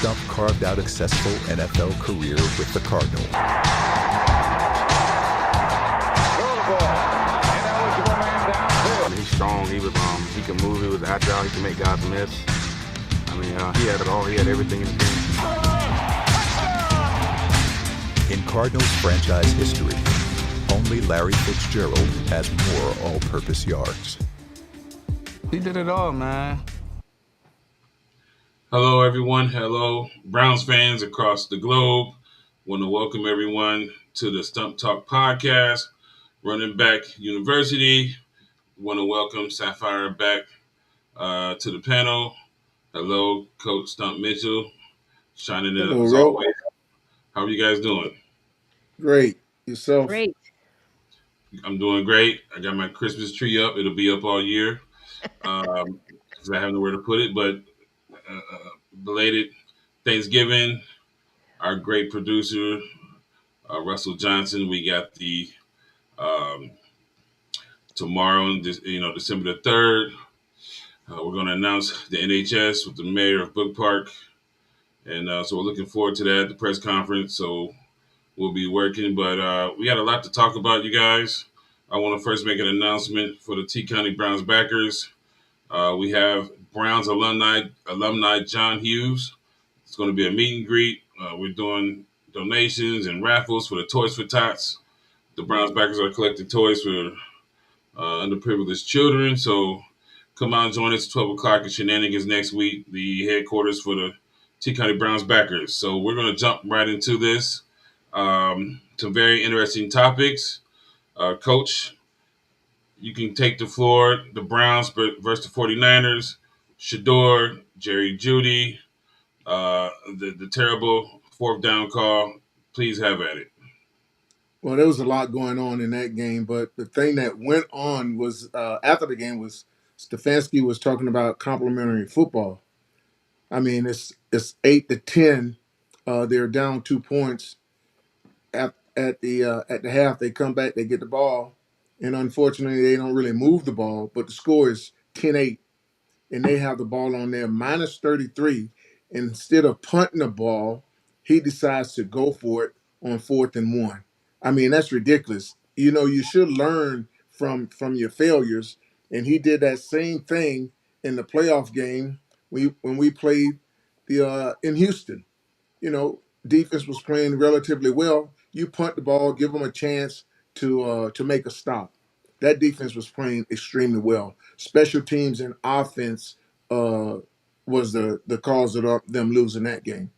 Stump carved out a successful NFL career with the Cardinals. He's strong. He can move. He was agile. He can make guys miss. He had it all. He had everything in the game. In Cardinals franchise history, only Larry Fitzgerald has more all-purpose yards. He did it all, man. Hello, everyone. Hello, Browns fans across the globe. Want to welcome everyone to the Stump Talk podcast. Running Back University. Want to welcome Sapphire back to the panel. Hello, Coach Stump Mitchell. Shining in as always. How are you guys doing? Great. Yourself? Great. I'm doing great. I got my Christmas tree up. It'll be up all year because I have nowhere to put it. But belated Thanksgiving. Our great producer, Russell Johnson. We got the tomorrow, December the 3rd. We're going to announce the NHS with the mayor of Brook Park. And so we're looking forward to that, the press conference. So we'll be working. But we got a lot to talk about, you guys. I want to first make an announcement for the T County Browns backers. We have Browns alumni John Hughes. It's going to be a meet and greet. We're doing donations and raffles for the Toys for Tots. The Browns backers are collecting toys for underprivileged children. So come out and join us at 12 o'clock at Shenanigans next week, the headquarters for the T County Browns backers. So we're going to jump right into this. Some very interesting topics. Coach, you can take the floor. The Browns versus the 49ers. Shedeur, Jerry Jeudy, the terrible fourth down call. Please have at it. Well, there was a lot going on in that game, but the thing that went on was after the game was Stefanski was talking about complimentary football. I mean, it's 8-10. They're down 2 points at the half. They come back, they get the ball, and unfortunately, they don't really move the ball. But the score is 10-8, and they have the ball on there minus 33. And instead of punting the ball, he decides to go for it on 4th and 1. I mean, that's ridiculous. You know, you should learn from your failures. And he did that same thing in the playoff game when we played in Houston. You know, defense was playing relatively well. You punt the ball, give them a chance to make a stop. That defense was playing extremely well. Special teams and offense was the cause of them losing that game.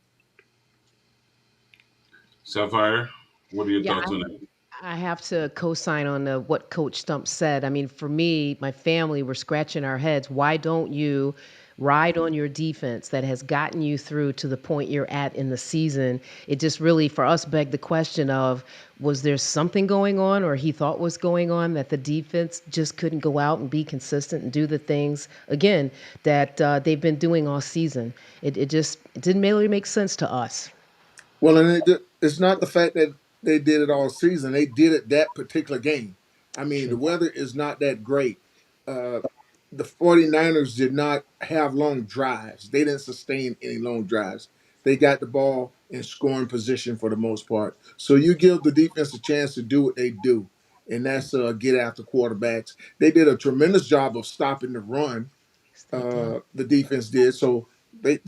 Sapphire, what are your thoughts on that? I have to co-sign on what Coach Stump said. I mean, for me, my family were scratching our heads. Why don't you ride on your defense that has gotten you through to the point you're at in the season? It just really, for us, begged the question of, was there something going on or he thought was going on that the defense just couldn't go out and be consistent and do the things, again, that they've been doing all season? It didn't really make sense to us. Well, and it's not the fact that they did it all season. They did it that particular game. I mean, the weather is not that great. The 49ers did not have long drives. They didn't sustain any long drives. They got the ball in scoring position for the most part. So you give the defense a chance to do what they do, and that's get after quarterbacks. They did a tremendous job of stopping the run. The defense did. So they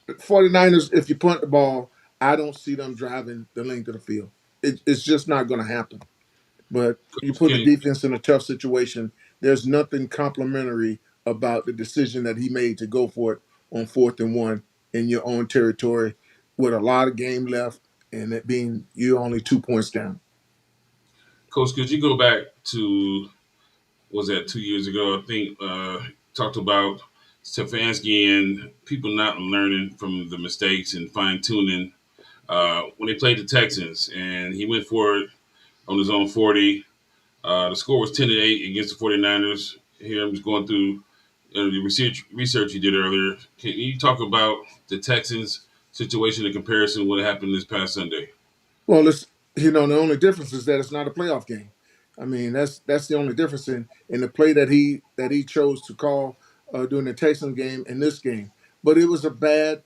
49ers, if you punt the ball, I don't see them driving the length of the field. It's just not going to happen. But you put the defense in a tough situation. There's nothing complimentary about the decision that he made to go for it on 4th and 1 in your own territory with a lot of game left and it being you're only 2 points down. Coach, could you go back to, was that 2 years ago? I think talked about Stefanski and people not learning from the mistakes and fine-tuning when they played the Texans, and he went for it on his own 40. The score was 10-8 against the 49ers. Here I'm just going through the research you did earlier. Can you talk about the Texans situation in comparison to what happened this past Sunday? Well, the only difference is that it's not a playoff game. I mean, that's the only difference in the play that he chose to call during the Texans game and this game. But it was a bad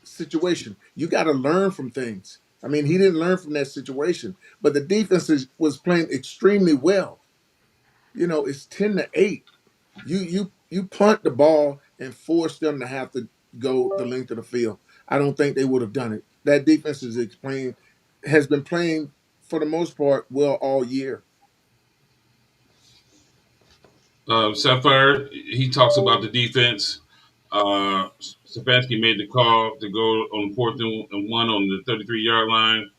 situation. You got to learn from things. I mean, he didn't learn from that situation, but the defense was playing extremely well. It's 10-8. You punt the ball and force them to have to go the length of the field. I don't think they would have done it. That defense has been playing for the most part well all year. Sapphire, he talks about the defense. Stefanski made the call to go on 4th and 1 on the 33-yard line.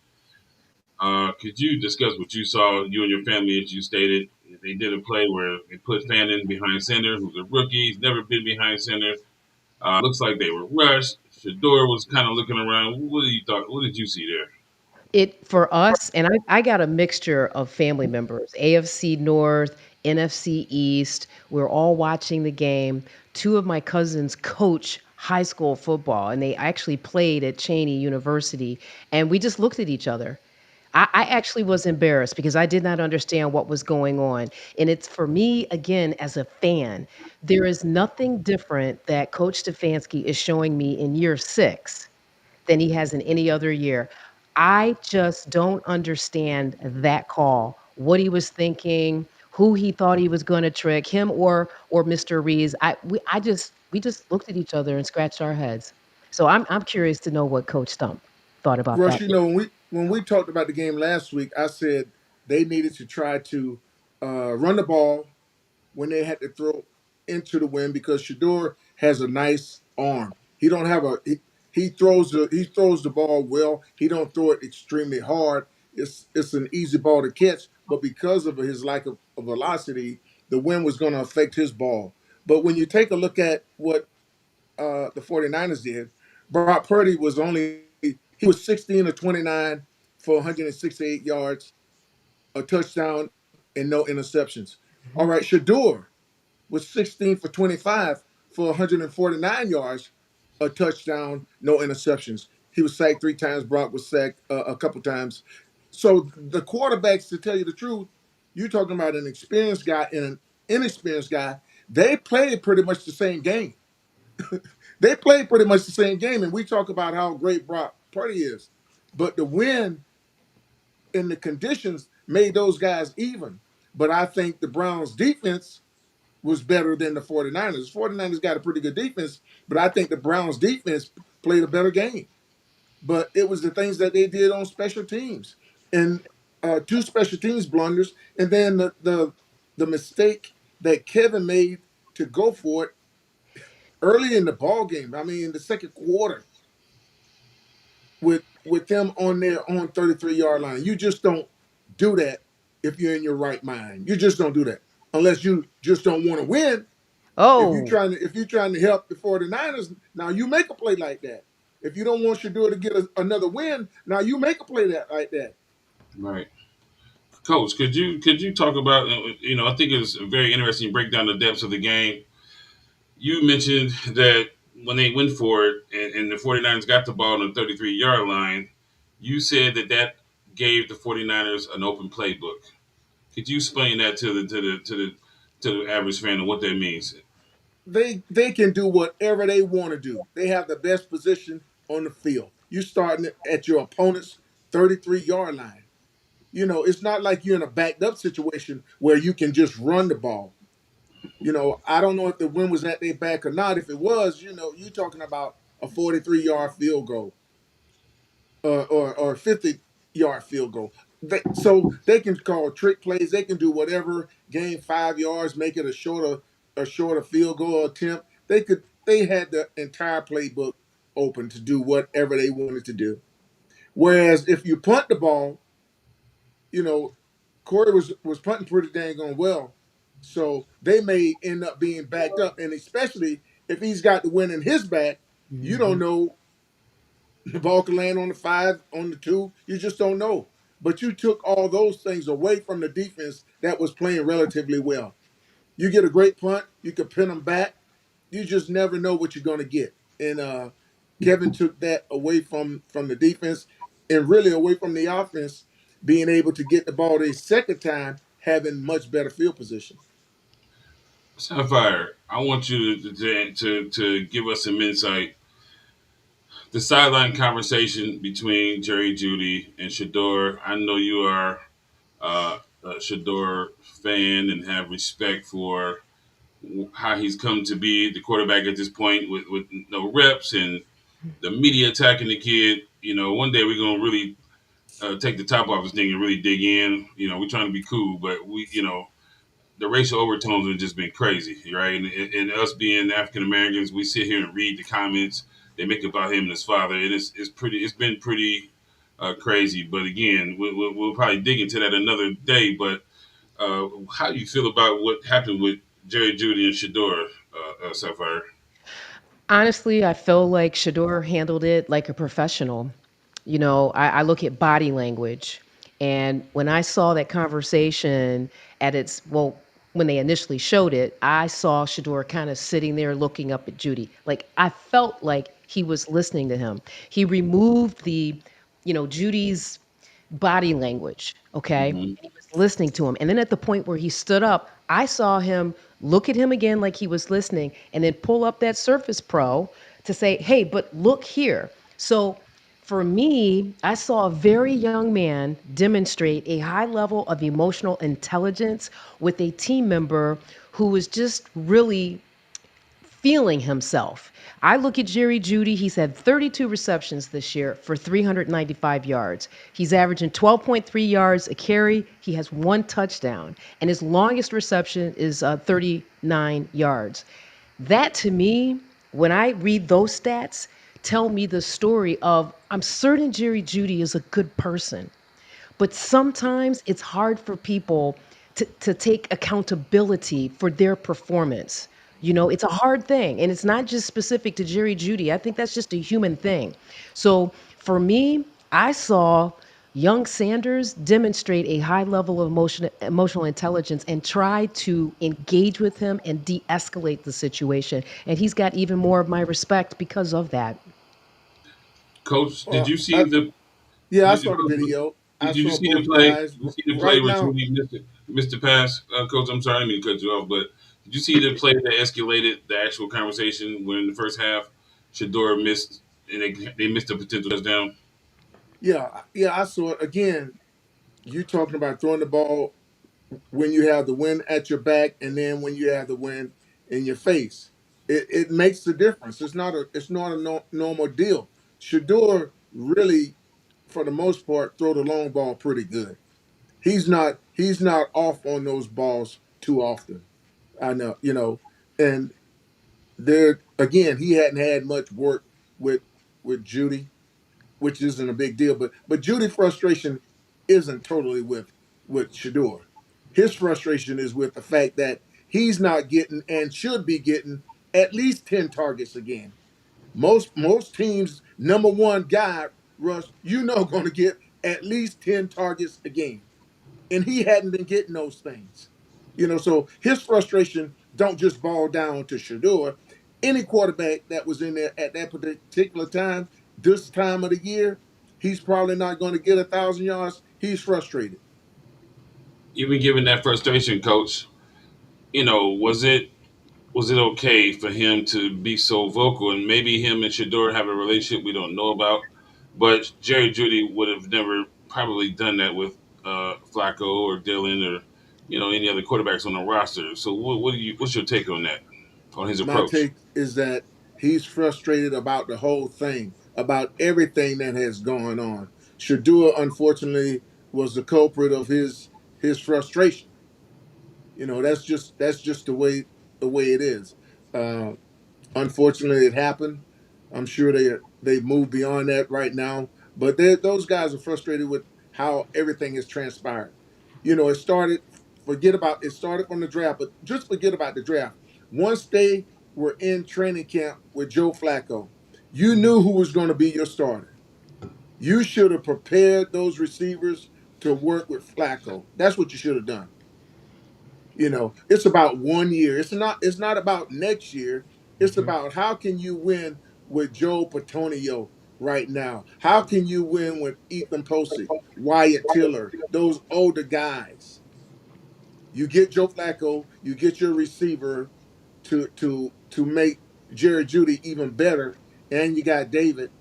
Could you discuss what you saw, you and your family, as you stated? They did a play where they put Fannin behind center, who's a rookie. He's never been behind center. Looks like they were rushed. Shador was kind of looking around. What did you thought? What did you see there? It for us, and I got a mixture of family members, AFC North, NFC East. We're all watching the game. Two of my cousins coach high school football, and they actually played at Cheney University. And we just looked at each other. I actually was embarrassed because I did not understand what was going on. And it's for me, again, as a fan, there is nothing different that Coach Stefanski is showing me in year 6 than he has in any other year. I just don't understand that call, what he was thinking, who he thought he was going to trick, him or Mr. Reeves. We just looked at each other and scratched our heads. So I'm curious to know what Coach Stump thought about Rush, that. when we talked about the game last week, I said they needed to try to run the ball when they had to throw into the wind because Shador has a nice arm. He don't have he throws the ball well. He don't throw it extremely hard. It's an easy ball to catch, but because of his lack of velocity, the wind was going to affect his ball. But when you take a look at what the 49ers did, Brock Purdy he was 16 of 29 for 168 yards, a touchdown, and no interceptions. All right, Shador was 16 for 25 for 149 yards, a touchdown, no interceptions. He was sacked 3 times. Brock was sacked a couple times. So the quarterbacks, to tell you the truth, you're talking about an experienced guy and an inexperienced guy. They played pretty much the same game. They played pretty much the same game, and we talk about how great Brock Purdy is. But the win and the conditions made those guys even. But I think the Browns' defense was better than the 49ers. The 49ers got a pretty good defense, but I think the Browns' defense played a better game. But it was the things that they did on special teams. And 2 special teams blunders, and then the mistake that Kevin made to go for it early in the ball game. I mean, in the second quarter, with them on their own 33-yard line. You just don't do that if you're in your right mind. You just don't do that unless you just don't want to win. Oh, If you're trying to help the 49ers, now you make a play like that. If you don't want Shador to get another win, now you make a play like that. Right. Coach, could you talk about I think it was very interesting to break down the depths of the game. You mentioned that when they went for it and the 49ers got the ball on the 33-yard line, you said that gave the 49ers an open playbook. Could you explain that to the average fan and what that means? They can do whatever they want to do. They have the best position on the field. You starting at your opponent's 33-yard line. It's not like you're in a backed up situation where you can just run the ball. I don't know if the wind was at their back or not. If it was, you're talking about a 43-yard field goal or 50-yard field goal. So they can call trick plays. They can do whatever. Gain 5 yards, make it a shorter field goal attempt. They had the entire playbook open to do whatever they wanted to do. Whereas if you punt the ball, you know, Corey was punting pretty dang on well. So they may end up being backed up, and especially if he's got the win in his back, you don't know the ball can land on the 5, on the 2. You just don't know. But you took all those things away from the defense that was playing relatively well. You get a great punt, you can pin them back. You just never know what you're going to get. And Kevin took that away from the defense and really away from the offense, being able to get the ball a second time, having much better field position. Sapphire, I want you to give us some insight the sideline conversation between Jerry Judy and Shador. I know you are a Shador fan and have respect for how he's come to be the quarterback at this point with no reps and the media attacking the kid. You know, one day we're gonna really take the top off this thing and really dig in. You know, we're trying to be cool, but the racial overtones have just been crazy, right? And us being African Americans, we sit here and read the comments they make about him and his father, and it's been pretty crazy. But again, we'll probably dig into that another day. But how do you feel about what happened with Jerry Judy and Shador, Sapphire? Honestly, I feel like Shador handled it like a professional. I look at body language. And when I saw that conversation when they initially showed it, I saw Shador kind of sitting there looking up at Judy. Like, I felt like he was listening to him. He removed Judy's body language, okay? And Hmm. he was listening to him. And then at the point where he stood up, I saw him look at him again like he was listening and then pull up that Surface Pro to say, "Hey, but look here." So for me, I saw a very young man demonstrate a high level of emotional intelligence with a team member who was just really feeling himself. I look at Jerry Judy. He's had 32 receptions this year for 395 yards. He's averaging 12.3 yards a carry. He has one touchdown, and his longest reception is 39 yards. That to me, when I read those stats, tell me the story of I'm certain Jerry Judy is a good person. But sometimes it's hard for people to take accountability for their performance. It's a hard thing. And it's not just specific to Jerry Judy. I think that's just a human thing. So for me, I saw young Sanders demonstrate a high level of emotional intelligence and try to engage with him and de escalate the situation. And he's got even more of my respect because of that. Coach, did Well, you see the yeah, I did you, saw the video. I did you saw see the both play? guys. Did you see the play Right where now, Judy missed the pass? Coach, I'm sorry, I didn't mean to cut you off, but did you see the play that escalated the actual conversation when in the first half Shador missed and they missed a potential touchdown? yeah, yeah, I saw it again. You talking about throwing the ball when you have the wind at your back, and then when you have the wind in your face. It makes the difference. It's not a normal deal. Shador really, for the most part, throw the long ball pretty good. He's not off on those balls too often. I know, and there again, he hadn't had much work with Judy, which isn't a big deal. But Judy frustration isn't totally with Shador. His frustration is with the fact that he's not getting and should be getting at least 10 targets a game. Most teams number one guy, Russ, going to get at least 10 targets a game. And he hadn't been getting those things. So his frustration don't just boil down to Shador. Any quarterback that was in there at that particular time, this time of the year, he's probably not going to get 1,000 yards. He's frustrated. Even given that frustration, Coach, was it okay for him to be so vocal? And maybe him and Shador have a relationship we don't know about, but Jerry Judy would have never probably done that with Flacco or Dylan or any other quarterbacks on the roster. So what's your take on that, on his My approach? take is that he's frustrated about the whole thing, about everything that has gone on. Shador, unfortunately, was the culprit of his frustration. That's just the way it is. Uh, Unfortunately, it happened. I'm sure they moved beyond that right now. But those guys are frustrated with how everything has transpired. It started. Forget about it. Started from the draft, but just forget about the draft. Once they were in training camp with Joe Flacco, you knew who was going to be your starter. You should have prepared those receivers to work with Flacco. That's what you should have done. It's about 1 year. It's not about next year. It's Mhm. about how can you win with Joe Patonio right now? How can you win with Ethan Posick, Wyatt Tiller, those older guys? You get Joe Flacco, you get your receiver to make Jerry Judy even better, and you got David.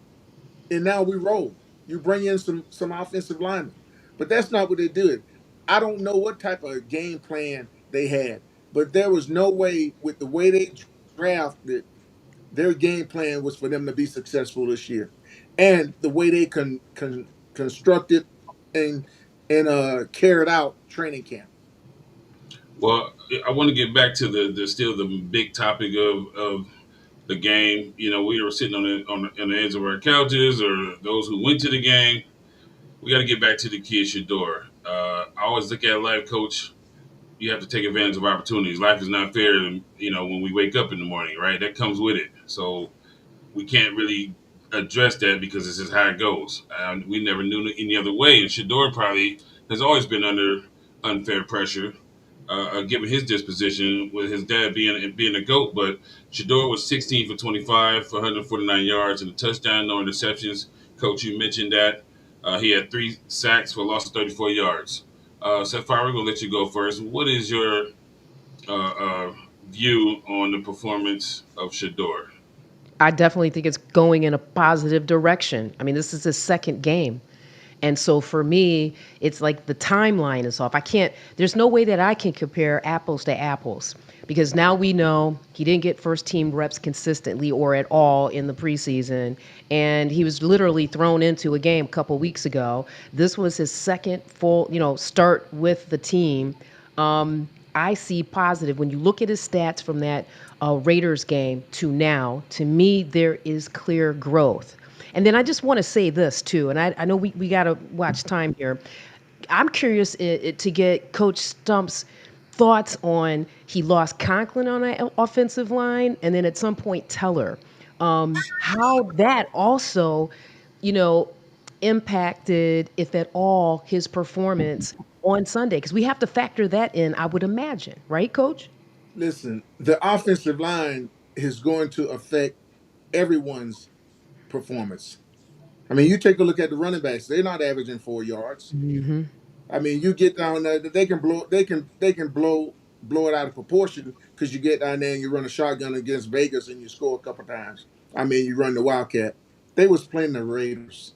and now we roll. You bring in some offensive linemen, but that's not what they did. I don't know what type of game plan they had, but there was no way with the way they drafted. Their game plan was for them to be successful this year, and the way they constructed and carried out training camp. Well, I want to get back to the still the big topic of the game. You know, we were sitting on the edge of our couches, or those who went to the game. We got to get back to the kid Shador. I always look at life, coach. You have to take advantage of opportunities. Life is not fair, you know, when we wake up in the morning, right? That comes with it. So we can't really address that because this is how it goes. We never knew any other way. And Shador probably has always been under unfair pressure, given his disposition with his dad being a goat. But Shador was 16 for 25 for 149 yards and a touchdown, no interceptions. Coach, you mentioned that. He had 3 sacks for a loss of 34 yards. Sapphire, we're going to let you go first. What is your view on the performance of Shador? I definitely think it's going in a positive direction. I mean, this is his second game. And so for me, it's like the timeline is off. There's no way that I can compare apples to apples because now we know he didn't get first team reps consistently or at all in the preseason. And he was literally thrown into a game a couple weeks ago. This was his second full, start with the team. I see positive. When you look at his stats from that Raiders game to now, to me, there is clear growth. And then I just want to say this too, and I know we got to watch time here. I'm curious to get Coach Stump's thoughts on he lost Conklin on that offensive line, and then at some point Teller. How that also, you know, impacted, if at all, his performance on Sunday, because we have to factor that in, I would imagine, right, Coach? Listen, the offensive line is going to affect everyone's performance. I mean, you take a look at the running backs; they're not averaging 4 yards. Hmm. I mean, you get down there, they can blow it out of proportion because you get down there and you run a shotgun against Vegas and you score a couple times. I mean, you run the Wildcat. They was playing the Raiders.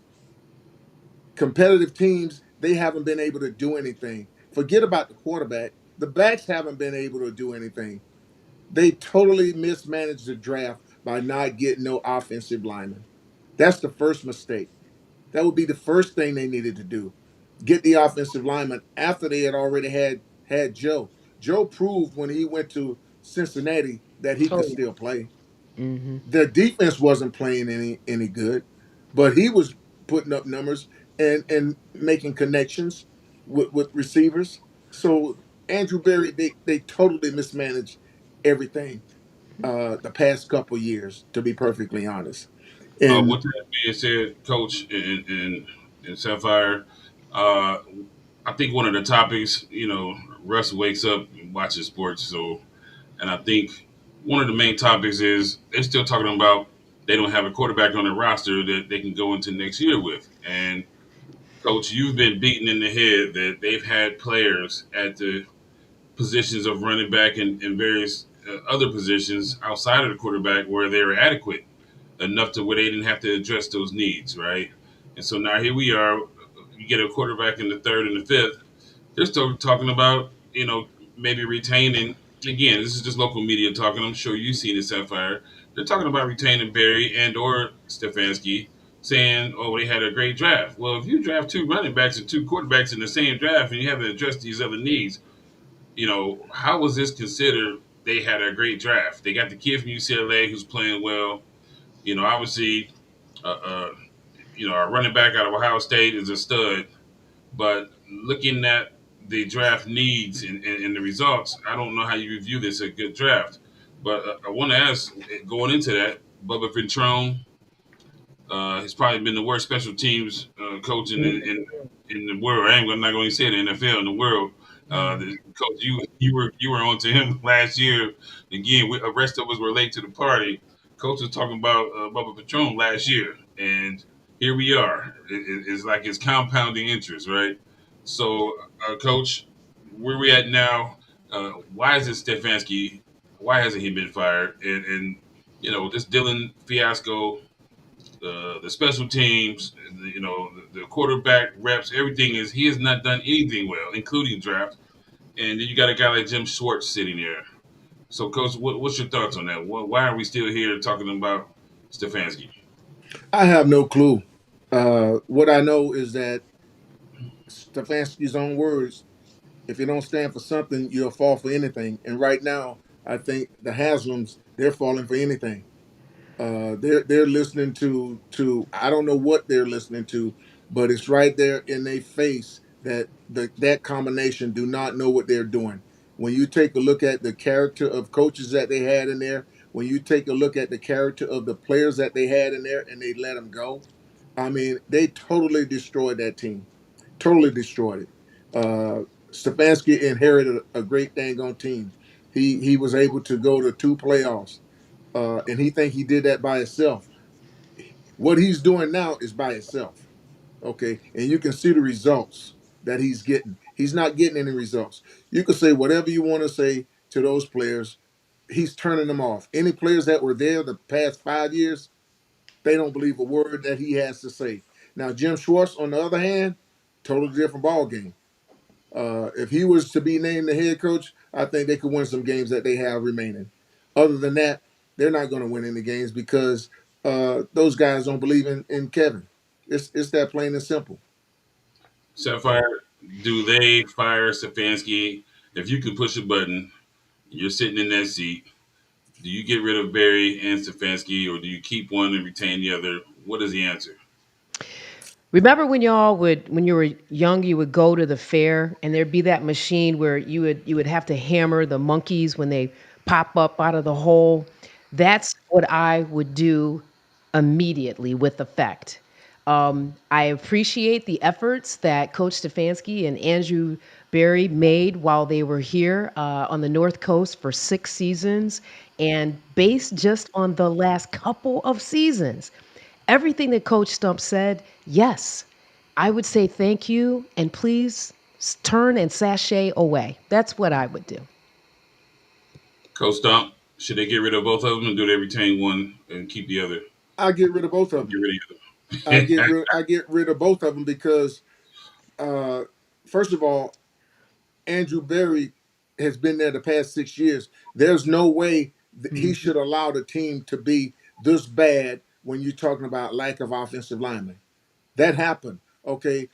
Competitive teams, they haven't been able to do anything. Forget about the quarterback. The backs haven't been able to do anything. They totally mismanaged the draft by not getting no offensive linemen. That's the first mistake. That would be the first thing they needed to do. Get the offensive lineman after they had already had Joe. Joe proved when he went to Cincinnati that he could Oh, still play. hmm. The defense wasn't playing any good, but he was putting up numbers and making connections with receivers. So Andrew Berry, they totally mismanaged everything the past couple years, to be perfectly honest. And With that being said, Coach and Sapphire, uh, I think one of the topics, you know, Russ wakes up and watches sports, so and I think one of the main topics is they're still talking about they don't have a quarterback on the roster that they can go into next year with. And Coach, you've been beaten in the head that they've had players at the positions of running back and various other positions outside of the quarterback where they were adequate enough to where they didn't have to address those needs, right? And so now here we are. You get a quarterback in the third and the fifth. They're still talking about, you know, maybe retaining. Again, this is just local media talking. I'm sure you've seen it, Sapphire. They're talking about retaining Barry and or Stefanski, saying, "Oh, they had a great draft." Well, if you draft 2 running backs and 2 quarterbacks in the same draft, and you haven't addressed these other needs, you know, how was this considered? They had a great draft. They got the kid from UCLA who's playing well. You know, obviously, uh, uh, our running back out of Ohio State is a stud. But looking at the draft needs and the results, I don't know how you review this a good draft. But I want to ask, going into that, Bubba Ventrone has probably been the worst special teams coach in the world. I'm not going to say the NFL in the world. Coach, you were on to him last year. Again, the rest of us were late to the party. Coach was talking about Bubba Patron last year, and here we are. It's like it's compounding interest, right? So, Coach, where we at now? Why is it Stefanski? Why hasn't he been fired? And this Dylan fiasco. the special teams, the quarterback reps, everything is he has not done anything well, including draft. And then you got a guy like Jim Schwartz sitting there. So, Coach, what's your thoughts on that? Why are we still here talking about Stefanski? I have no clue. What I know is that Stefanski's own words: if you don't stand for something, you'll fall for anything. And right now, I think the Haslams, they're falling for anything. They're listening to I don't know what they're listening to, but it's right there in their face that that combination do not know what they're doing. When you take a look at the character of coaches that they had in there, when you take a look at the character of the players that they had in there, and they let them go, I mean, they totally destroyed that team. Totally destroyed it. Stefanski inherited a great dang on team. He was able to go to two playoffs, and he think he did that by himself. What he's doing now is by himself. Okay, and you can see the results that he's getting. He's not getting any results. You can say whatever you want to say to those players. He's turning them off. Any players that were there the past 5 years, they don't believe a word that he has to say. Now, Jim Schwartz, on the other hand, totally different ball game. If he was to be named the head coach, I think they could win some games that they have remaining. Other than that, they're not going to win any games because those guys don't believe in Kevin. It's that plain and simple. Sapphire, do they fire Stefanski? If you could push a button, you're sitting in that seat. Do you get rid of Barry and Stefanski, or do you keep one and retain the other? What is the answer? Remember when y'all would, when you were young, you would go to the fair and there'd be that machine where you would have to hammer the monkeys when they pop up out of the hole. That's what I would do immediately with effect. I appreciate the efforts that Coach Stefanski and Andrew Barry made while they were here on the North Coast for 6 seasons. And based just on the last couple of seasons, everything that Coach Stump said, yes, I would say thank you and please turn and sashay away. That's what I would do. Coach Stomp, should they get rid of both of them, and do they retain one and keep the other? I get rid of both of Get them. rid of the other. I get rid of both of them because uh, first of all, Andrew Berry has been there the past 6 years. There's no way that he Mhm. should allow the team to be this bad when you're talking about lack of offensive linemen. That happened. Okay.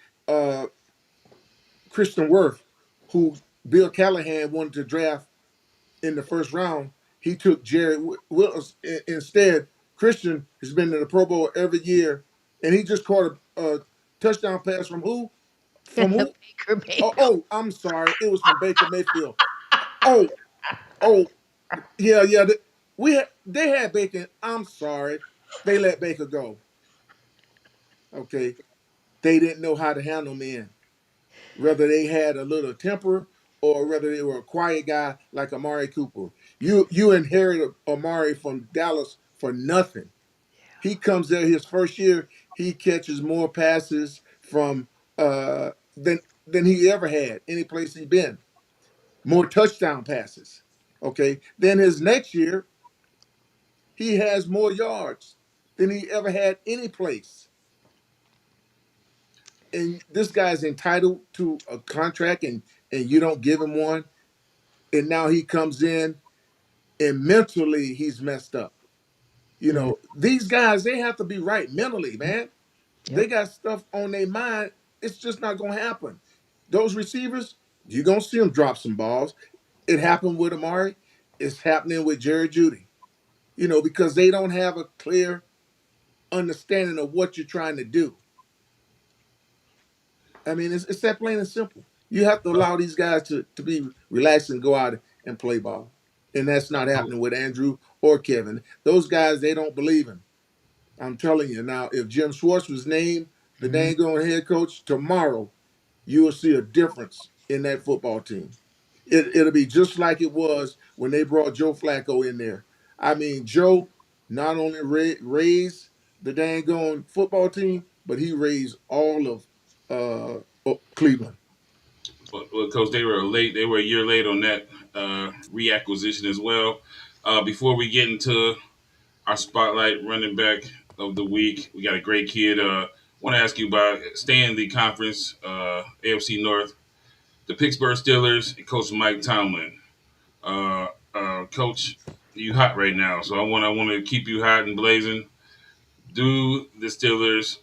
Christian Worth, who Bill Callahan wanted to draft in the first round, he took Jerry Willis instead. Christian has been in the Pro Bowl every year, and he just caught a touchdown pass from who? From who? Baker Oh, Mayfield. oh, I'm sorry. It was from Baker Mayfield. Oh, oh, yeah, yeah. They had Baker. I'm sorry. They let Baker go. Okay. They didn't know how to handle men. Whether they had a little temper or whether they were a quiet guy like Amari Cooper. You inherited Amari from Dallas for nothing. He comes there his first year, he catches more passes from than he ever had any place he been. More touchdown passes. Okay. Then his next year, he has more yards than he ever had any place. And this guy's entitled to a contract and you don't give him one. And now he comes in and mentally he's messed up. You Mm, know, these guys, they have to be right mentally, man. They yep. got stuff on their mind. It's just not going to happen. Those receivers, you're going to see them drop some balls. It happened with Amari. It's happening with Jerry Judy, because they don't have a clear understanding of what you're trying to do. I mean, it's that plain and simple. You have to allow these guys to be relaxed and go out and play ball. And that's not happening with Andrew or Kevin. Those guys, they don't believe him. I'm telling you. Now, if Jim Schwartz was named the Mhm. dang on head coach tomorrow, you will see a difference in that football team. It'll be just like it was when they brought Joe Flacco in there. I mean, Joe not only raised the dang on football team, but he raised all of Cleveland. Well, Coach, they were late. They were a year late on that reacquisition as well. Before we get into our spotlight running back, of the week. We got a great kid. Want to ask you about staying in the conference, AFC North, the Pittsburgh Steelers, and Coach Mike Tomlin. Coach, you hot right now, so I want to keep you hot and blazing. Do the Steelers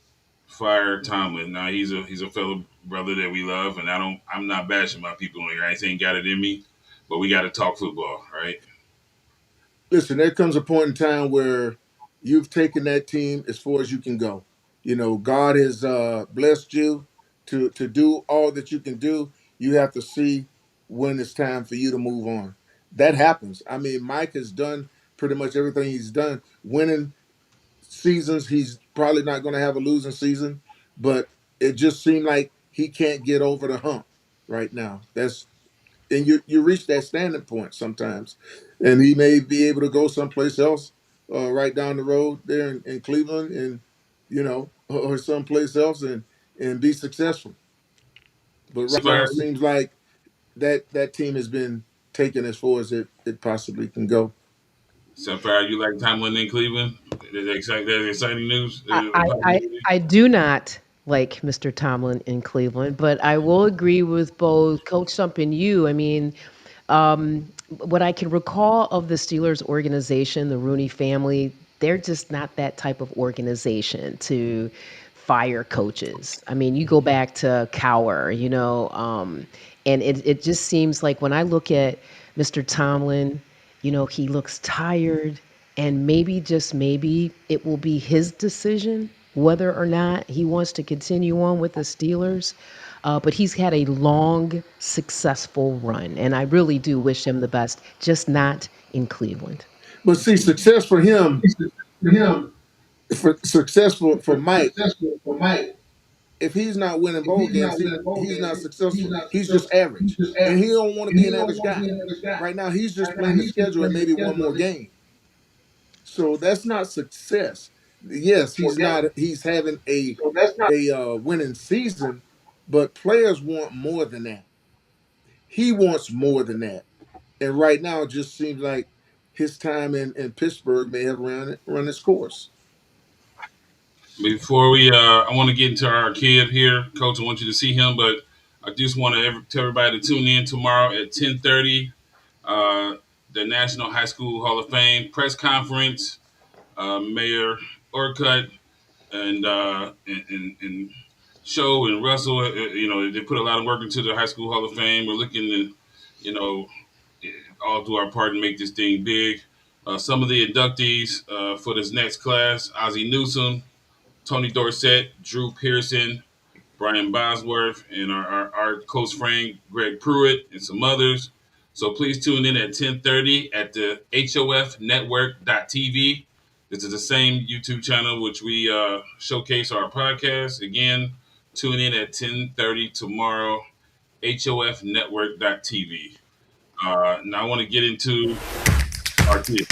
fire Tomlin? Now he's a fellow brother that we love, and I'm not bashing my people on here. I ain't got it in me, but we got to talk football, right? Listen, there comes a point in time where you've taken that team as far as you can go. You know, God has blessed you to do all that you can do. You have to see when it's time for you to move on. That happens. I mean, Mike has done pretty much everything he's done. Winning seasons, he's probably not going to have a losing season, but it just seemed like he can't get over the hump right now. And you reach that standing point sometimes, and he may be able to go someplace else, right down the road there in Cleveland, and or someplace else and be successful. But right now, Sapphire, it seems like that team has been taken as far as it possibly can go. Sapphire, you like Tomlin in Cleveland? That's exciting news. I do not like Mr. Tomlin in Cleveland, but I will agree with both Coach Stump and you. I mean, what I can recall of the Steelers organization, the Rooney family, they're just not that type of organization to fire coaches. I mean, you go back to Cower, and it just seems like when I look at Mr. Tomlin, he looks tired, and maybe, just maybe, it will be his decision whether or not he wants to continue on with the Steelers. But he's had a long, successful run, and I really do wish him the best, just not in Cleveland. But see, success for him, for successful for Mike, if he's not winning bowl games, he's not successful. He's just average, and he don't want to be an average guy. Right now, he's just playing the schedule and maybe one more game. So that's not success. Yes, he's not. He's having a winning season, but players want more than that. He wants more than that, and right now it just seems like his time in Pittsburgh may have run its course. Before I want to get into our kid here, Coach. I want you to see him, but I just want to tell everybody to tune in tomorrow at 10:30. Uh, the National High School Hall of Fame press conference. Mayor Orcutt and Show and Russell, they put a lot of work into the High School Hall of Fame. We're looking to, you know, all do our part to make this thing big. Some of the inductees for this next class: Ozzie Newsome, Tony Dorsett, Drew Pearson, Brian Bosworth, and our close friend Greg Pruitt, and some others. So please tune in at 10:30 at the HOFnetwork.tv. This is the same YouTube channel which we showcase our podcast. Again, tune in at 10:30 tomorrow, HOFnetwork.tv. Now I want to get into our kid.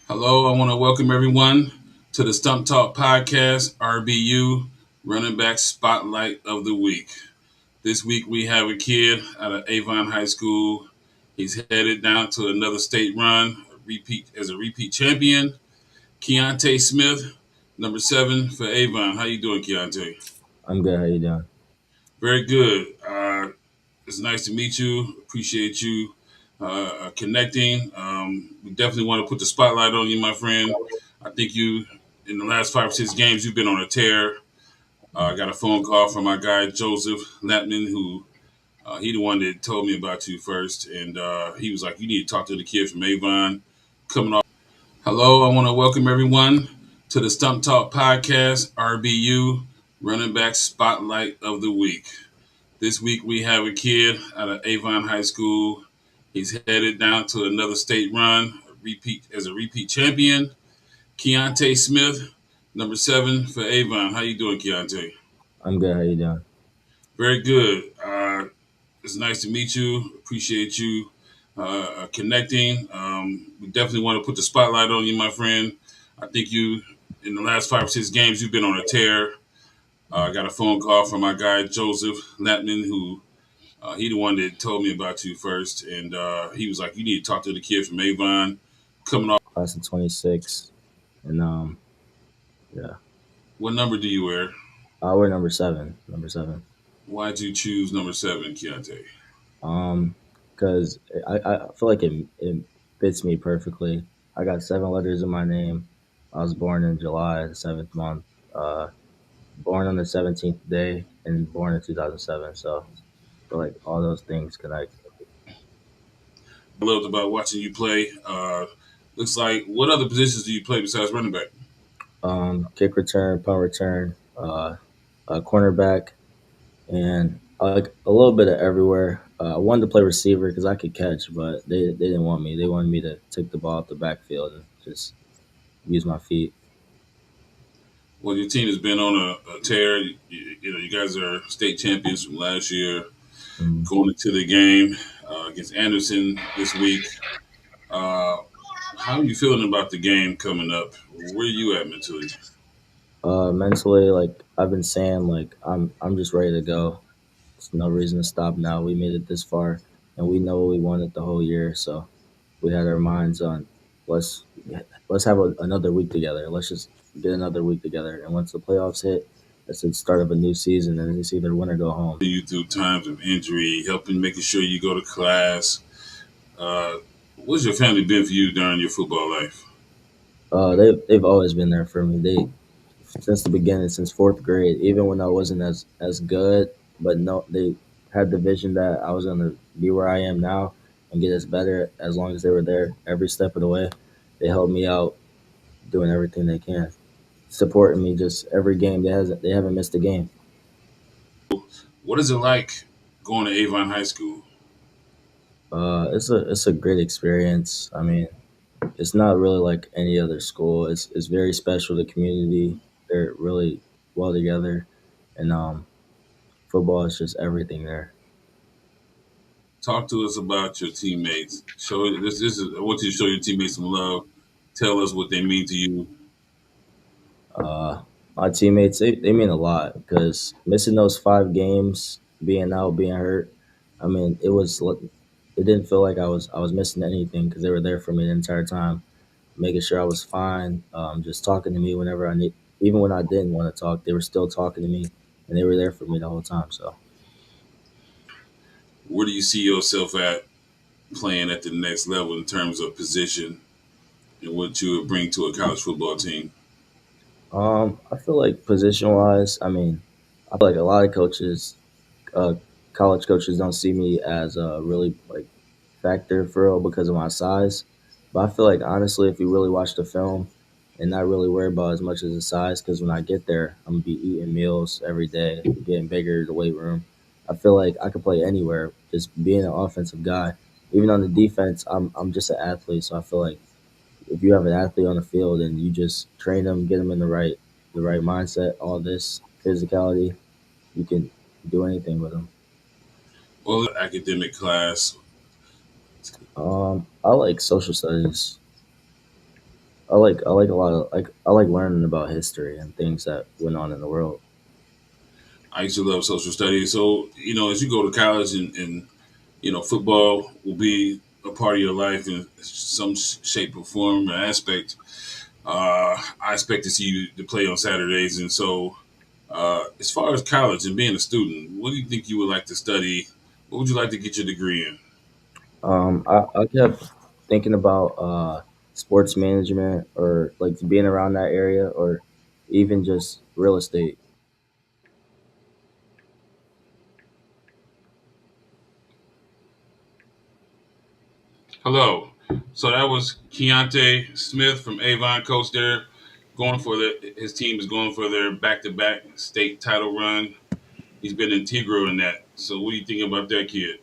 Hello, I want to welcome everyone to the Stump Talk Podcast, RBU, Running Back Spotlight of the Week. This week we have a kid out of Avon High School. He's headed down to another state run, as a repeat champion. Keontae Smith, number 7 for Avon. How you doing, Keontae? I'm good. How you doing? Very good. It's nice to meet you. Appreciate you connecting. We definitely want to put the spotlight on you, my friend. I think you, in the last 5 or 6 games, you've been on a tear. I got a phone call from my guy, Joseph Latman, who he the one that told me about you first. And he was like, you need to talk to the kid from Avon coming off. Hello, I want to welcome everyone to the Stump Talk Podcast, RBU, Running Back Spotlight of the Week. This week we have a kid out of Avon High School. He's headed down to another state run, as a repeat champion. Keontae Smith, number 7 for Avon. How you doing, Keontae? I'm good. How you doing? Very good. It's nice to meet you. Appreciate you connecting. We definitely want to put the spotlight on you, my friend. I think you, in the last 5 or 6 games, you've been on a tear. I got a phone call from my guy, Joseph Latman, who He the one that told me about you first, and he was like, "You need to talk to the kid from Avon coming off." Class of 26, and yeah, What number do you wear? we're number seven. Number seven. Why'd you choose number 7, Keontae? Um, because I feel like it fits me perfectly. I got 7 letters in my name. I was born in July, the 7th month. Uh, Born on the 17th day, and born in 2007. So I feel like all those things connect. I loved about watching you play. Looks like, what other positions do you play besides running back? Kick return, punt return, cornerback, and like a little bit of everywhere. I wanted to play receiver because I could catch, but they didn't want me. They wanted me to take the ball out the backfield and just use my feet. Well, your team has been on a tear. You guys are state champions from last year. Mm. Going into the game against Anderson this week. Uh, how are you feeling about the game coming up? Where are you at mentally? Mentally, like I've been saying, like I'm just ready to go. There's no reason to stop now. We made it this far, and we know we wanted the whole year. So we had our minds on let's let's have another week together. Let's just get another week together. And once the playoffs hit, it's the start of a new season, and it's either win or go home. You through times of injury, helping making sure you go to class. What's your family been for you during your football life? They've always been there for me. They since the beginning, since fourth grade, even when I wasn't as good, but no, they had the vision that I was gonna be where I am now and get us better. As long as they were there every step of the way, they helped me out, doing everything they can, supporting me just every game. They haven't missed a game. What is it like going to Avon High School? It's a great experience. I mean, it's not really like any other school. It's very special. The community, they're really well together, and football is just everything there. Talk to us about your teammates. Show this. This is I want you to show your teammates some love. Tell us what they mean to you. Uh, my teammates, they mean a lot because missing those 5 games, being out, being hurt. I mean, it didn't feel like I was missing anything because they were there for me the entire time, making sure I was fine. Just talking to me whenever I need, even when I didn't want to talk, they were still talking to me, and they were there for me the whole time. So Where do you see yourself at playing at the next level in terms of position and what you would bring to a college football team? I feel like position wise, I mean, I feel like a lot of coaches, uh, college coaches, don't see me as a really like factor for real because of my size. But I feel like honestly, if you really watch the film and not really worry about as much as the size, because when I get there, I'm gonna be eating meals every day, getting bigger, the weight room. I feel like I could play anywhere, just being an offensive guy. Even on the defense, I'm just an athlete, so I feel like if you have an athlete on the field and you just train them, get them in the right mindset, all this physicality, you can do anything with them. Well, academic class. I like social studies. I like a lot of like I like learning about history and things that went on in the world. I used to love social studies. So, as you go to college and football will be a part of your life in some shape or form or aspect. I expect to see you to play on Saturdays. And so, as far as college and being a student, what do you think you would like to study? What would you like to get your degree in? I kept thinking about sports management or like being around that area or even just real estate. Hello. So that was Keontae Smith from Avon Coast there, going for his team is going for their back-to-back state title run. He's been integral in that. So what do you think about that kid?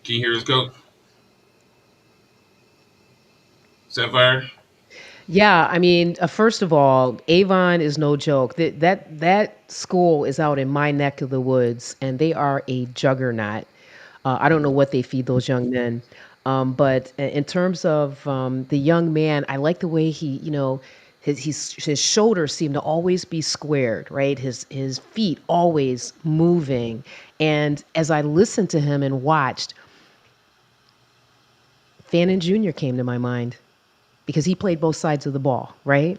Can you hear his coach? Sapphire? Yeah, I mean, first of all, Avon is no joke. That school is out in my neck of the woods, and they are a juggernaut. I don't know what they feed those young men, but in terms of the young man, I like the way he, his shoulders seem to always be squared, right? His feet always moving. And as I listened to him and watched, Fannin Jr. came to my mind because he played both sides of the ball, right?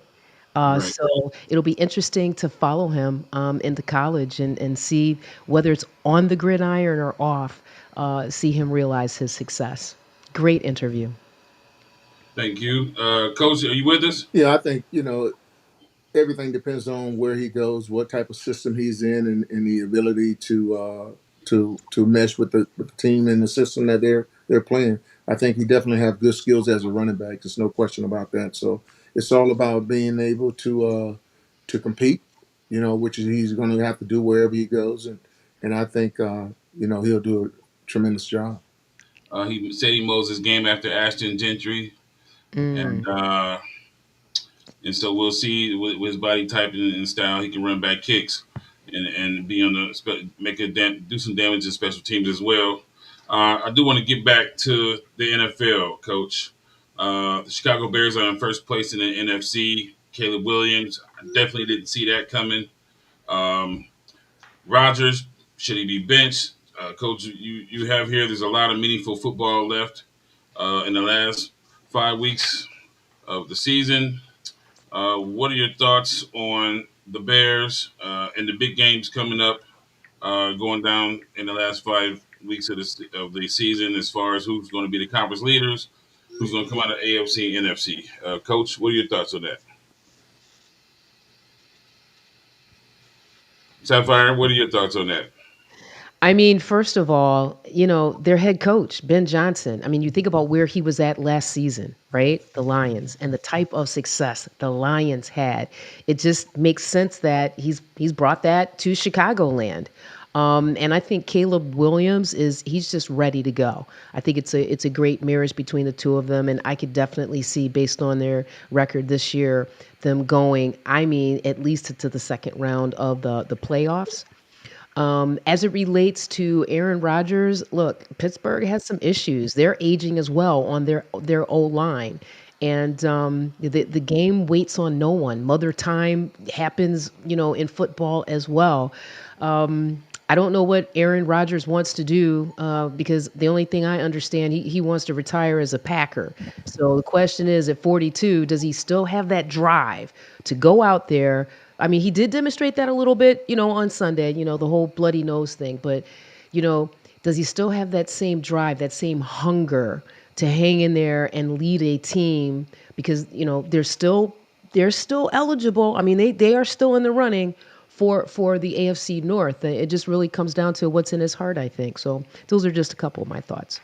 Right. So it'll be interesting to follow him into college and see whether it's on the gridiron or off, see him realize his success. Great interview. Thank you. Coach, are you with us? Yeah, I think everything depends on where he goes, what type of system he's in, and the ability to mesh with the team and the system that they're playing. I think he definitely have good skills as a running back. There's no question about that. So it's all about being able to compete, which he's going to have to do wherever he goes, and I think he'll do a tremendous job. He said he mows his game after Ashton Gentry, and Mm. so we'll see with his body type and style, he can run back kicks and be on do some damage in special teams as well. I do want to get back to the NFL, Coach. The Chicago Bears are in first place in the NFC. Caleb Williams, I definitely didn't see that coming. Um, Rodgers, should he be benched? Coach, you have here. There's a lot of meaningful football left in the last 5 weeks of the season. What are your thoughts on the Bears and the big games coming up, going down in the last 5 weeks of the season, as far as who's going to be the conference leaders, who's going to come out of AFC and NFC? Coach, what are your thoughts on that? Sapphire, what are your thoughts on that? I mean, first of all, their head coach, Ben Johnson. I mean, you think about where he was at last season, right? The Lions and the type of success the Lions had. It just makes sense that he's brought that to Chicagoland. And I think Caleb Williams he's just ready to go. I think it's a great marriage between the two of them, and I could definitely see based on their record this year them going. I mean, at least to the second round of the playoffs. As it relates to Aaron Rodgers, look, Pittsburgh has some issues. They're aging as well on their O line, and the game waits on no one. Mother time happens, in football as well. I don't know what Aaron Rodgers wants to do because the only thing I understand, he wants to retire as a Packer. So the question is, at 42, does he still have that drive to go out there? I mean, he did demonstrate that a little bit, on Sunday, the whole bloody nose thing. But, you know, does he still have that same drive, that same hunger to hang in there and lead a team? Because, they're still eligible. I mean, they are still in the running for the AFC North. It just really comes down to what's in his heart, I think. So those are just a couple of my thoughts.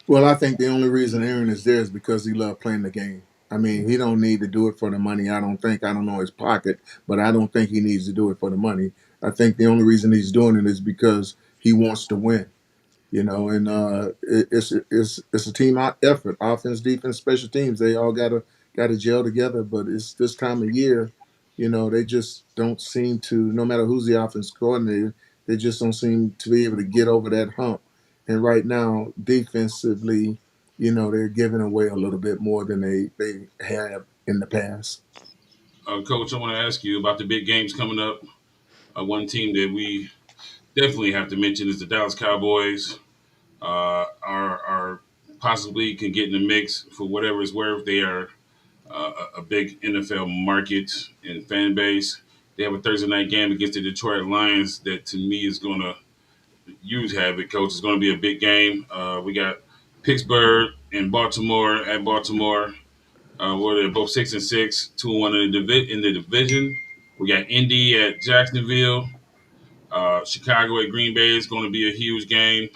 Well, I think the only reason Aaron is there is because he loved playing the game. I mean, he don't need to do it for the money. I don't think. I don't know his pocket, but I don't think he needs to do it for the money. I think the only reason he's doing it is because he wants to win. And it's a team effort, offense, defense, special teams. They all gotta gel together. But it's this time of year, they just don't seem to. No matter who's the offense coordinator, they just don't seem to be able to get over that hump. And right now, defensively, they're giving away a little bit more than they have in the past. Coach, I want to ask you about the big games coming up. One team that we definitely have to mention is the Dallas Cowboys. Are possibly can get in the mix for whatever it's worth. They are a big NFL market and fan base. They have a Thursday night game against the Detroit Lions that to me is going to use havoc, Coach. It's going to be a big game. We got Pittsburgh and Baltimore at Baltimore. Where they're both 6-6, 2-1 in the division. We got Indy at Jacksonville. Chicago at Green Bay is going to be a huge game.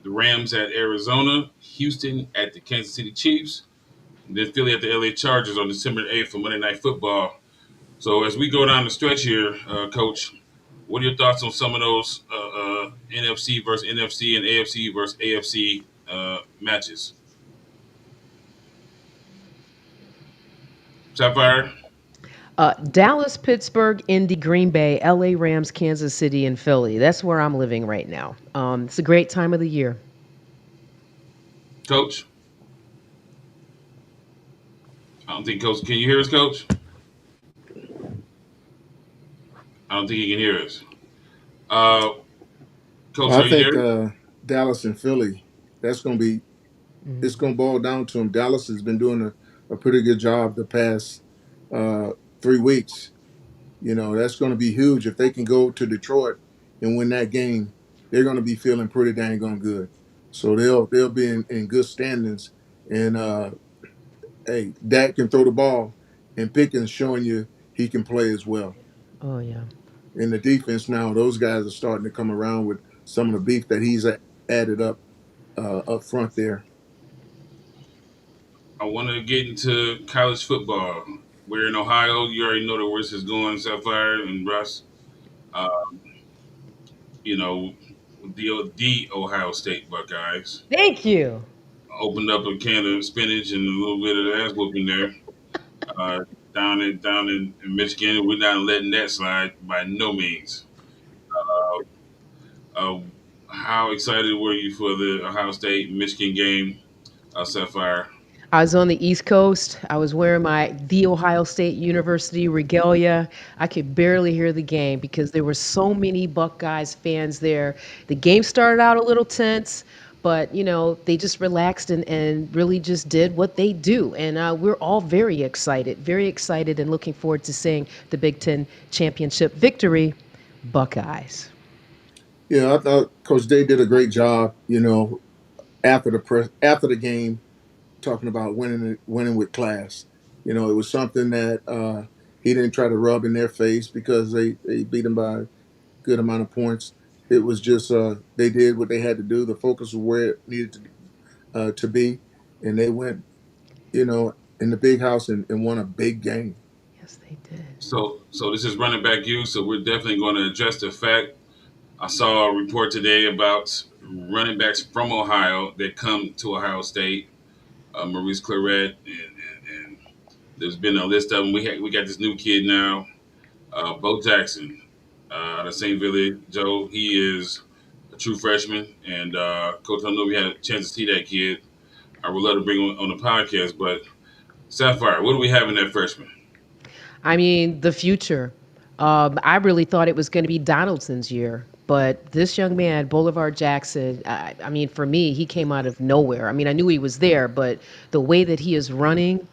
The Rams at Arizona, Houston at the Kansas City Chiefs, and then Philly at the LA Chargers on December 8th for Monday Night Football. So as we go down the stretch here, Coach, what are your thoughts on some of those NFC versus NFC and AFC versus AFC matches? Sapphire? Dallas, Pittsburgh, Indy, Green Bay, LA Rams, Kansas City, and Philly. That's where I'm living right now. It's a great time of the year. Coach? I don't think Coach. Can you hear us, Coach? I don't think he can hear us. Uh, Coach, I are you think there? Dallas and Philly. That's going to be. It's going to boil down to them. Dallas has been doing a pretty good job the past uh, 3 weeks. That's going to be huge if they can go to Detroit and win that game. They're going to be feeling pretty dang on good. So they'll be in good standings. And hey, Dak can throw the ball, and Pickens showing you he can play as well. Oh yeah. In the defense now, those guys are starting to come around with some of the beef that he's added up front there. I want to get into college football. We're in Ohio. You already know where this is going, Sapphire and Russ. Uh, you know, the Ohio State Buckeyes Thank you. opened up a can of spinach and a little bit of ass whooping there. Uh, down in Michigan, we're not letting that slide by no means. Uh, how excited were you for the Ohio State Michigan game, Sapphire? I was on the East Coast. I was wearing my The Ohio State University regalia. I could barely hear the game because there were so many Buckeyes fans there. The game started out a little tense, but they just relaxed and really just did what they do. And we're all very excited, and looking forward to seeing the Big Ten championship victory, Buckeyes. Yeah, I thought Coach Day did a great job. After the game, talking about winning with class. It was something that he didn't try to rub in their face because they beat him by a good amount of points. It was just they did what they had to do. The focus was where it needed to be, and they went, in the big house and won a big game. Yes, they did. So this is running back you. So we're definitely going to address the fact. I saw a report today about running backs from Ohio that come to Ohio State. Maurice Claret, and there's been a list of them. We got this new kid now, Bo Jackson, out of St. Village. Joe, he is a true freshman, and Coach, I don't know if you had a chance to see that kid. I would love to bring him on the podcast, but Sapphire, what do we have in that freshman? I mean, the future. I really thought it was going to be Donaldson's year, but this young man, Boulevard Jackson, I mean, for me, he came out of nowhere. I mean, I knew he was there, but the way that he is running,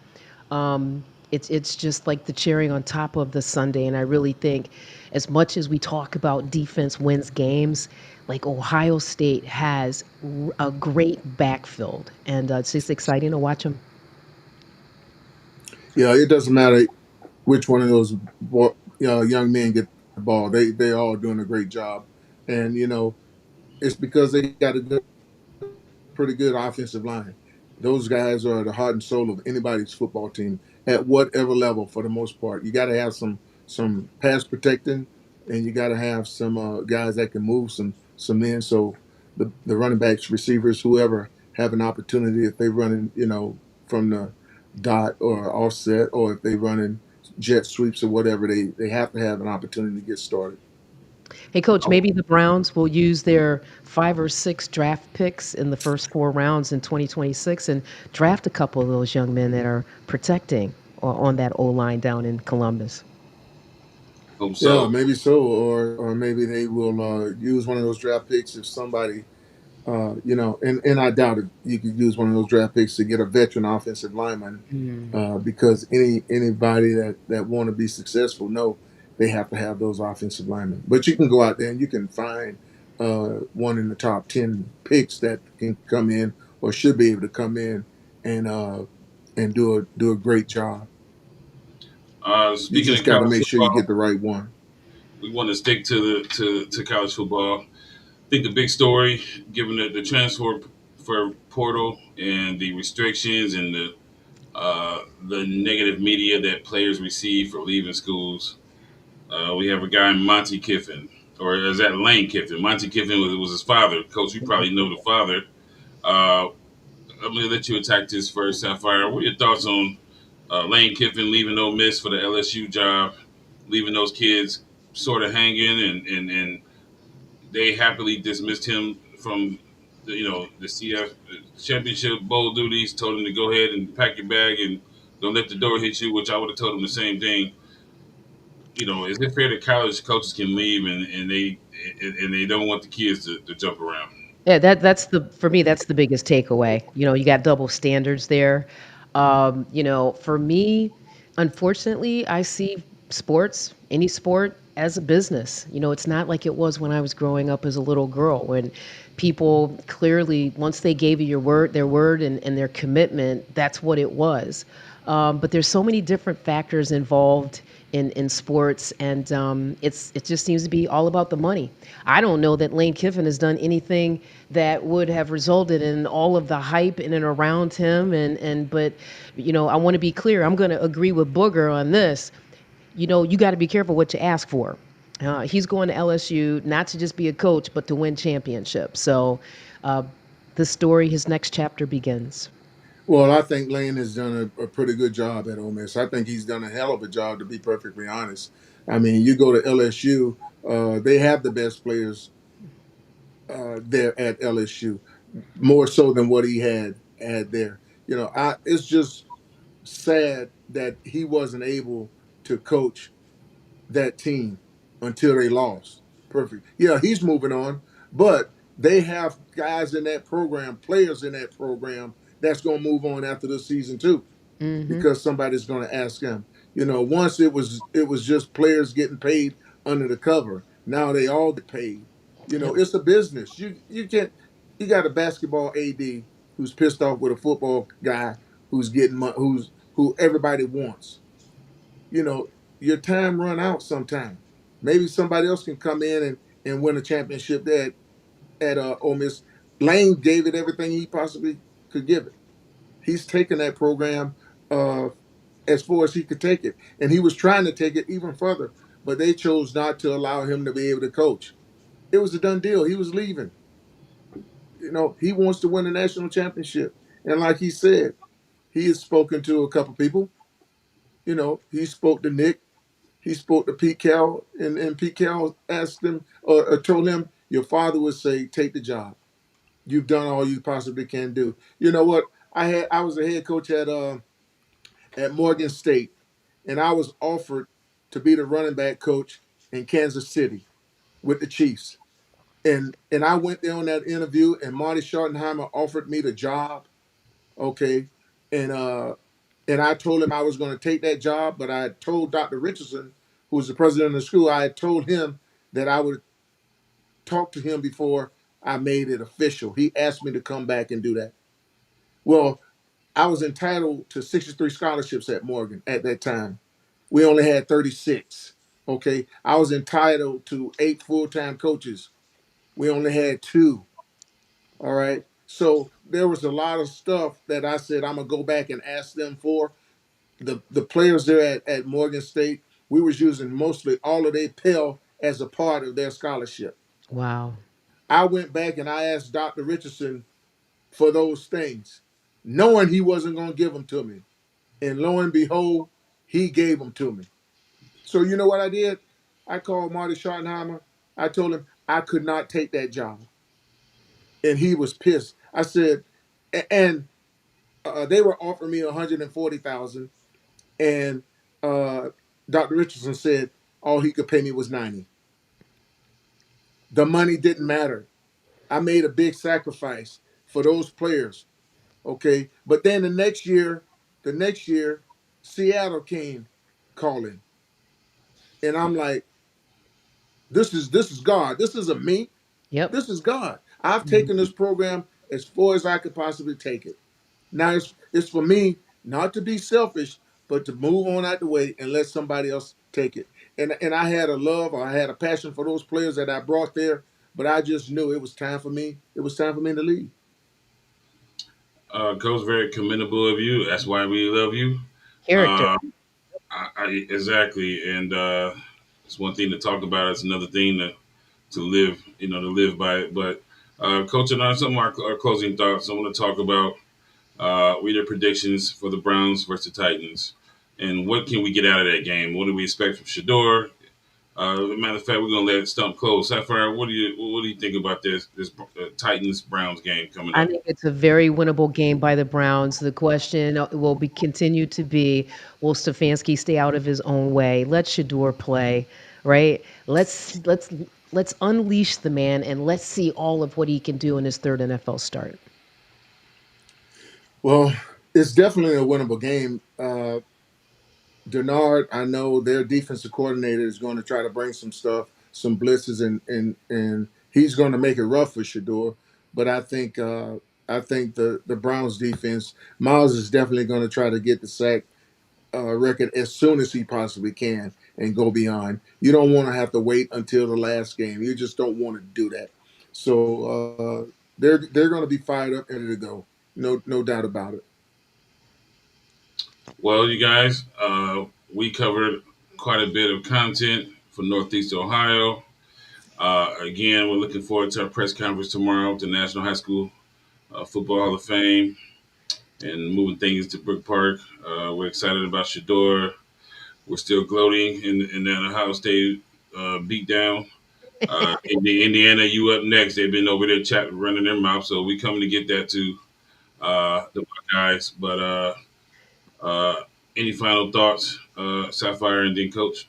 it's just like the cherry on top of the sundae. And I really think, as much as we talk about defense wins games, like Ohio State has a great backfield, and it's just exciting to watch them. Yeah, it doesn't matter which one of those young men get the ball. They all doing a great job, and it's because they got pretty good offensive line. Those guys are the heart and soul of anybody's football team at whatever level. For the most part, you got to have some pass protecting, and you got to have some guys that can move some men. So the running backs, receivers, whoever have an opportunity if they running from the dot or offset, or if they running jet sweeps or whatever, they have to have an opportunity to get started. Hey, Coach, maybe the Browns will use their 5 or 6 draft picks in the first 4 rounds in 2026 and draft a couple of those young men that are protecting on that O line down in Columbus. Hope Yeah, so. maybe so, or maybe they will use one of those draft picks if somebody, and I doubt it. You could use one of those draft picks to get a veteran offensive lineman, because anybody that want to be successful, no, they have to have those offensive linemen. But you can go out there and you can find one in the top 10 picks that can come in or should be able to come in and do a great job. You Speaking just of got to college make sure you football, get the right one. we want to stick to college football. I think the big story, given the transfer for portal and the restrictions and the negative media that players receive for leaving schools, we have a guy, Monty Kiffin, or is that Lane Kiffin? Monty Kiffin was his father. Coach, you probably know the father. Uh, I'm going to let you attack this first, Sapphire. What are your thoughts on Lane Kiffin leaving Ole Miss for the LSU job, leaving those kids sort of hanging, and they happily dismissed him from the CF championship bowl duties, told him to go ahead and pack your bag and don't let the door hit you, which I would have told him the same thing. is it fair that college coaches can leave and they don't want the kids to jump around? Yeah, that's the for me, that's the biggest takeaway. You got double standards there. For me, unfortunately, I see sports, any sport, as a business. It's not like it was when I was growing up as a little girl, when people clearly, once they gave you their word and their commitment, that's what it was. But there's so many different factors involved in sports, and it just seems to be all about the money. I don't know that Lane Kiffin has done anything that would have resulted in all of the hype in and around him, but I want to be clear. I'm going to agree with Booger on this. You got to be careful what you ask for. He's going to LSU not to just be a coach, but to win championships. So, uh, the story, his next chapter begins. Well, I think Lane has done a pretty good job at Ole Miss. I think he's done a hell of a job, to be perfectly honest. I mean, you go to LSU, they have the best players there at LSU, more so than what he had there. It's just sad that he wasn't able to coach that team until they lost. Perfect. Yeah, he's moving on, but they have guys in that program, players in that program that's going to move on after this season too, Hmm. because somebody's going to ask him. Once it was just players getting paid under the cover. Now they all get paid. Yep. It's a business. You can't. You got a basketball AD who's pissed off with a football guy who's getting who everybody wants. you know, your time run out sometime. Maybe somebody else can come in and win a championship there at Ole Miss. Lane gave it everything he possibly could give it. He's taken that program uh, as far as he could take it, and he was trying to take it even further, but they chose not to allow him to be able to coach. It was a done deal. He was leaving. He wants to win a national championship, and like he said, he has spoken to a couple people. He spoke to Nick. He spoke to Pete Carroll, and Pete Carroll asked him or told him, "Your father would say, take the job. You've done all you possibly can do." You know what? I was a head coach at Morgan State, and I was offered to be the running back coach in Kansas City with the Chiefs. And I went there on that interview, and Marty Schottenheimer offered me the job. Okay, and uh, and I told him I was going to take that job, but I told Dr. Richardson, who was the president of the school, I had told him that I would talk to him before I made it official. He asked me to come back and do that. Well, I was entitled to 63 scholarships at Morgan at that time. We only had 36. Okay. I was entitled to 8 full-time coaches. We only had 2. All right. So there was a lot of stuff that I said I'm gonna go back and ask them for. The players there at Morgan State, we was using mostly all of their Pell as a part of their scholarship. Wow. I went back and I asked Dr. Richardson for those things, knowing he wasn't gonna give them to me. And lo and behold, he gave them to me. So you know what I did? I called Marty Schottenheimer. I told him I could not take that job, and he was pissed. I said, and they were offering me 140,000, and Dr. Richardson said all he could pay me was 90. The money didn't matter. I made a big sacrifice for those players. Okay, but then the next year, Seattle came calling, and I'm like, this is God. This isn't me. Yep. This is God. I've taken Mhm. this program as far as I could possibly take it. Now it's for me not to be selfish, but to move on out the way and let somebody else take it. And I had a love, or I had a passion for those players that I brought there, but I just knew it was time for me. It was time for me to leave. Coach, very commendable of you. That's why we love you. Character. Uh, exactly, and it's one thing to talk about. It's another thing to live. To live by it. But Coach, and on some of our closing thoughts, I want to talk about reader predictions for the Browns versus the Titans, and what can we get out of that game? What do we expect from Shador? Matter of fact, we're gonna let Stump close. Sapphire, what do you think about this Titans Browns game coming I up? think it's a very winnable game by the Browns. The question will be continue to be, will Stefanski stay out of his own way? Let Shador play, right? Let's unleash the man and let's see all of what he can do in his third NFL start. Well, it's definitely a winnable game. Denard, I know their defensive coordinator is going to try to bring some stuff, some blitzes, and he's going to make it rough for Shador. But I think the Browns defense, Miles is definitely going to try to get the sack record as soon as he possibly can and go beyond. You don't want to have to wait until the last game. You just don't want to do that. So they're going to be fired up, ready to go. No doubt about it. Well, you guys, we covered quite a bit of content for Northeast Ohio. Again, we're looking forward to our press conference tomorrow with the National High School Football Hall of Fame and moving things to Brook Park. We're excited about Shador. We're still gloating in the Ohio State beatdown. In the Indiana, you up next. They've been over there chatting, running their mouth, so we coming to get that too, the Buckeyes. But uh, any final thoughts, Sapphire and then Coach?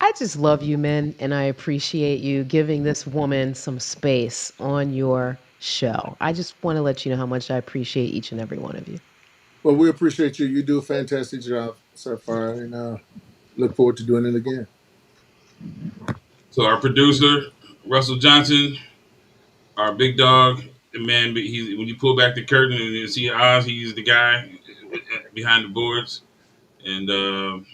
I just love you, men, and I appreciate you giving this woman some space on your show. I just want to let you know how much I appreciate each and every one of you. Well, we appreciate you. You do a fantastic job so far, and look forward to doing it again. So our producer, Russell Johnson, our big dog, man. When you pull back the curtain and you see Oz, he's the guy behind the boards, and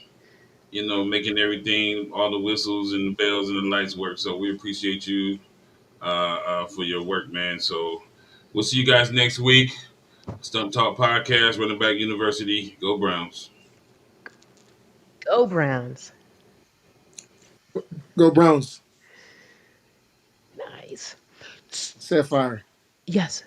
making everything, all the whistles and the bells and the lights work. So we appreciate you for your work, man. So we'll see you guys next week. Stump Talk Podcast, Running Back University. Go Browns. Go Browns. Go Browns. Nice. Sapphire. Yes.